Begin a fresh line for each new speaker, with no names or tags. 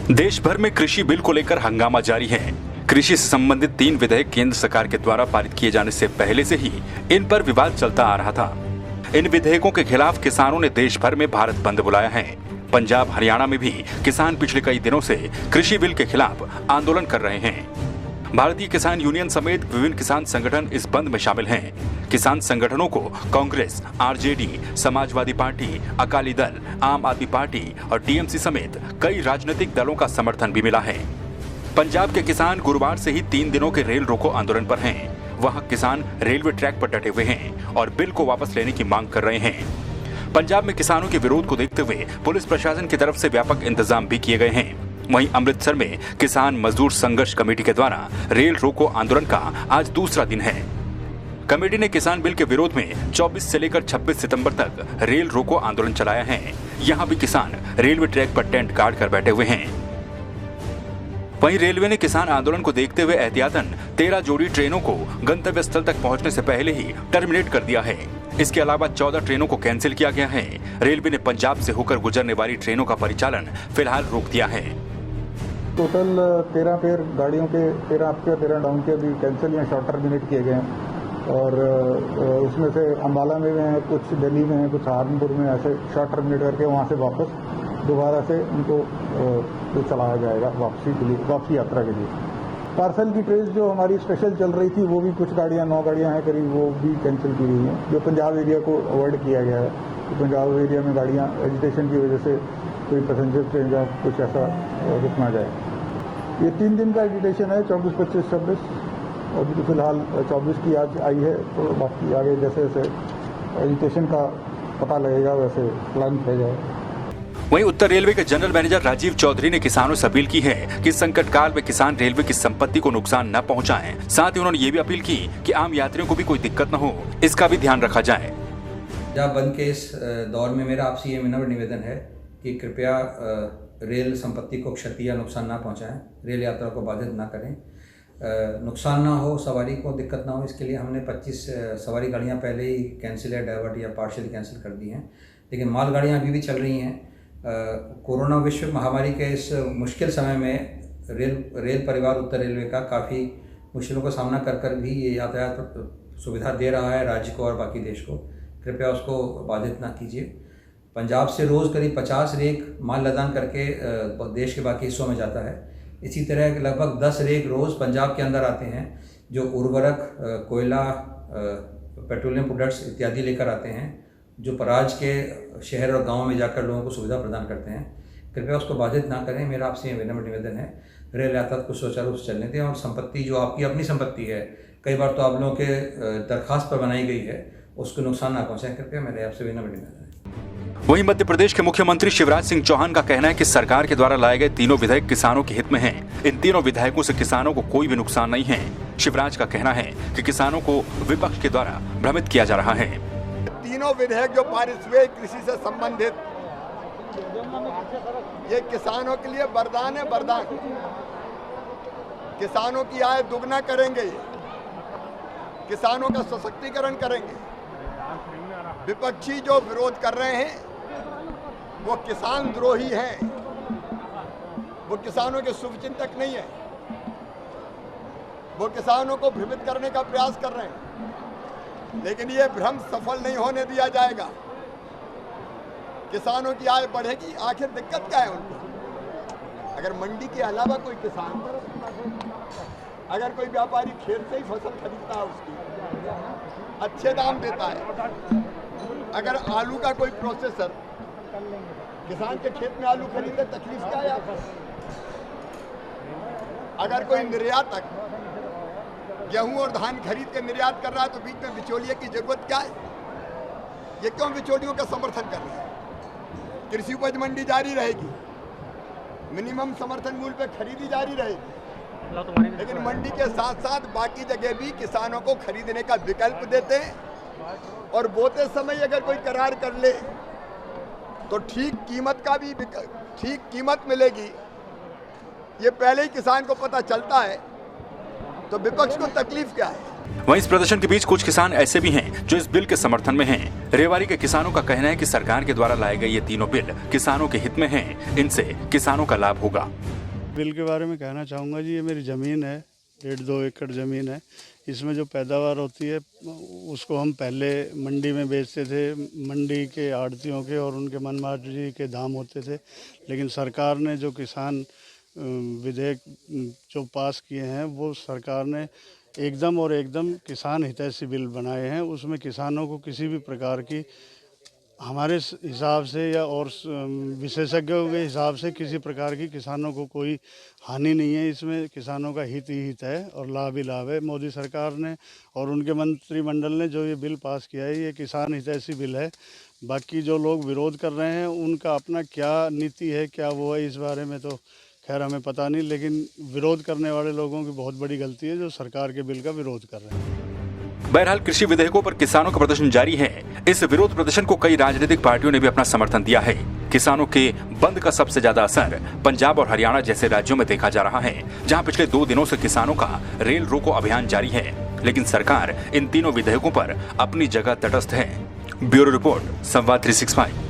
देश भर में कृषि बिल को लेकर हंगामा जारी है। कृषि से संबंधित 3 विधेयक केंद्र सरकार के द्वारा पारित किए जाने से पहले से ही इन पर विवाद चलता आ रहा था। इन विधेयकों के खिलाफ किसानों ने देश भर में भारत बंद बुलाया है। पंजाब, हरियाणा में भी किसान पिछले कई दिनों से कृषि बिल के खिलाफ आंदोलन कर रहे हैं। भारतीय किसान यूनियन समेत विभिन्न किसान संगठन इस बंद में शामिल हैं। किसान संगठनों को कांग्रेस, आरजेडी, समाजवादी पार्टी, अकाली दल, आम आदमी पार्टी और टीएमसी समेत कई राजनीतिक दलों का समर्थन भी मिला है। पंजाब के किसान गुरुवार से ही 3 दिनों के रेल रोको आंदोलन पर हैं। वहां किसान रेलवे ट्रैक पर डटे हुए हैं और बिल को वापस लेने की मांग कर रहे हैं। पंजाब में किसानों के विरोध को देखते हुए पुलिस प्रशासन की तरफ से व्यापक इंतजाम भी किए गए हैं। वहीं अमृतसर में किसान मजदूर संघर्ष कमेटी के द्वारा रेल रोको आंदोलन का आज दूसरा दिन है। कमेटी ने किसान बिल के विरोध में 24 से लेकर 26 सितंबर तक रेल रोको आंदोलन चलाया है। यहां भी किसान रेलवे ट्रैक पर टेंट गाड़ कर बैठे हुए हैं। वहीं रेलवे ने किसान आंदोलन को देखते हुए एहतियातन 13 जोड़ी ट्रेनों को गंतव्य स्थल तक पहुंचने से पहले ही टर्मिनेट कर दिया है। इसके अलावा 14 ट्रेनों को कैंसिल किया गया है। रेलवे ने पंजाब से होकर गुजरने वाली ट्रेनों का परिचालन फिलहाल रोक दिया है।
टोटल 13 पेयर गाड़ियों के 13 अप के 13 डाउन के भी कैंसिल या शॉर्ट टर्मिनेट किए गए हैं और उसमें से अम्बाला में हैं, कुछ दिल्ली में हैं, कुछ सहारनपुर में, ऐसे शॉर्ट टर्मिनेट करके वहाँ से वापस दोबारा से उनको चलाया जाएगा वापसी यात्रा के लिए। पार्सल की ट्रेन जो हमारी स्पेशल चल रही थी वो भी कुछ गाड़ियाँ 9 गाड़ियाँ हैं करीब, वो भी कैंसिल की गई हैं। जो पंजाब एरिया को अवॉइड किया गया है, तो पंजाब एरिया में गाड़ियाँ एजिटेशन की वजह से कोई पैसेंजर ट्रेन या कुछ ऐसा रुक ना जाए। ये 3 दिन का एजिटेशन है, 24, 25, 26 और फिलहाल 24 की आज आई है, तो बाकी आगे जैसे जैसे एजिटेशन का पता लगेगा वैसे प्लान किया जाए।
वहीं उत्तर रेलवे के जनरल मैनेजर राजीव चौधरी ने किसानों से अपील की है कि संकट काल में किसान रेलवे की संपत्ति को नुकसान न पहुंचाएं। साथ ही उन्होंने ये भी अपील की कि आम यात्रियों को भी कोई दिक्कत न हो, इसका भी ध्यान रखा जाए।
पंजाब बंद के इस दौर में मेरा आपसे ये विनम्र निवेदन है कि कृपया रेल संपत्ति को क्षति या नुकसान ना पहुंचाएं, रेल यात्रा को बाधित ना करें, नुकसान ना हो, सवारी को दिक्कत ना हो। इसके लिए हमने 25 सवारी गाड़ियां पहले ही कैंसिल या डाइवर्ट या पार्शियली कैंसिल कर दी हैं, लेकिन माल गाड़ियां अभी भी चल रही हैं। कोरोना विश्व महामारी के इस मुश्किल समय में रेल परिवार उत्तर रेलवे का काफ़ी मुश्किलों का सामना कर भी ये यातायात सुविधा दे रहा है राज्य को और बाकी देश को। कृपया उसको बाधित ना कीजिए। पंजाब से रोज़ करीब 50 रेक माल लदान करके देश के बाकी हिस्सों में जाता है। इसी तरह लगभग 10 रेक रोज़ पंजाब के अंदर आते हैं जो उर्वरक, कोयला, पेट्रोलियम प्रोडक्ट्स इत्यादि लेकर आते हैं, जो पराज के शहर और गांव में जाकर लोगों को सुविधा प्रदान करते हैं। कृपया उसको बाधित ना करें, मेरा आपसे विनम्र निवेदन है। रेल यातायात को सुचारू रूप से चलने दें और संपत्ति जो आपकी अपनी संपत्ति है, कई बार तो आप लोगों के दरखास्त पर बनाई गई है, उसको नुकसान ना पहुँचाएं। कृपया मेरे आपसे विनम्र निवेदन है।
वहीं मध्य प्रदेश के मुख्यमंत्री शिवराज सिंह चौहान का कहना है कि सरकार के द्वारा लाए गए तीनों विधेयक किसानों के हित में हैं। इन तीनों विधेयकों से किसानों को कोई भी नुकसान नहीं है। शिवराज का कहना है कि किसानों को विपक्ष के द्वारा भ्रमित किया जा रहा है।
तीनों विधेयक जो पारित हुए कृषि से संबंधित, ये किसानों के लिए वरदान है, वरदान। किसानों की आय दुगना करेंगे, किसानों का सशक्तिकरण करेंगे। विपक्षी जो विरोध कर रहे हैं वो किसान द्रोही हैं, वो किसानों के शुभचिंतक नहीं है, वो किसानों को भ्रमित करने का प्रयास कर रहे हैं, लेकिन ये भ्रम सफल नहीं होने दिया जाएगा। किसानों की आय बढ़ेगी। आखिर दिक्कत क्या है उनको? अगर मंडी के अलावा कोई किसान, अगर कोई व्यापारी खेत से ही फसल खरीदता है, उसकी अच्छे दाम देता है। अगर आलू का कोई प्रोसेसर किसान के खेत में आलू खरीदे, तकलीफ क्या है आपको? अगर कोई निर्यातक गेहूं और धान खरीद के निर्यात कर रहा है, तो बीच में बिचौलिए की जरूरत क्या है? ये क्यों बिचौलियों का समर्थन कर रहे हैं? कृषि उपज मंडी जारी रहेगी, मिनिमम समर्थन मूल्य पे खरीदी जारी रहेगी, लेकिन मंडी के साथ साथ बाकी जगह भी किसानों को खरीदने का विकल्प देते हैं। और बोते समय अगर कोई करार कर ले तो ठीक कीमत मिलेगी। ये पहले ही किसान को पता चलता है, तो विपक्ष को तकलीफ क्या है?
वहीं इस प्रदर्शन के बीच कुछ किसान ऐसे भी हैं जो इस बिल के समर्थन में हैं। रेवाड़ी के किसानों का कहना है कि सरकार के द्वारा लाए गए ये तीनों बिल किसानों के हित में हैं, इनसे किसानों का लाभ होगा।
बिल के बारे में कहना चाहूँगा जी, ये मेरी ज़मीन है, 1.5-2 एकड़ ज़मीन है। इसमें जो पैदावार होती है उसको हम पहले मंडी में बेचते थे, मंडी के आड़तियों के और उनके मनमार्जी के दाम होते थे। लेकिन सरकार ने जो किसान विधेयक जो पास किए हैं वो सरकार ने एकदम किसान हितैषी बिल बनाए हैं। उसमें किसानों को किसी भी प्रकार की हमारे हिसाब से या और विशेषज्ञों के हिसाब से किसी प्रकार की किसानों को कोई हानि नहीं है। इसमें किसानों का हित ही हित है और लाभ ही लाभ है। मोदी सरकार ने और उनके मंत्रिमंडल ने जो ये बिल पास किया है ये किसान हितैषी बिल है। बाकी जो लोग विरोध कर रहे हैं उनका अपना क्या नीति है, क्या वो है, इस बारे में तो खैर हमें पता नहीं। लेकिन विरोध करने वाले लोगों की बहुत बड़ी गलती है जो सरकार के बिल का विरोध कर रहे हैं।
बहरहाल कृषि विधेयकों पर किसानों का प्रदर्शन जारी है। इस विरोध प्रदर्शन को कई राजनीतिक पार्टियों ने भी अपना समर्थन दिया है। किसानों के बंद का सबसे ज्यादा असर पंजाब और हरियाणा जैसे राज्यों में देखा जा रहा है, जहां पिछले 2 दिनों से किसानों का रेल रोको अभियान जारी है। लेकिन सरकार इन तीनों विधेयकों पर अपनी जगह तटस्थ है। ब्यूरो रिपोर्ट, संवाद 365।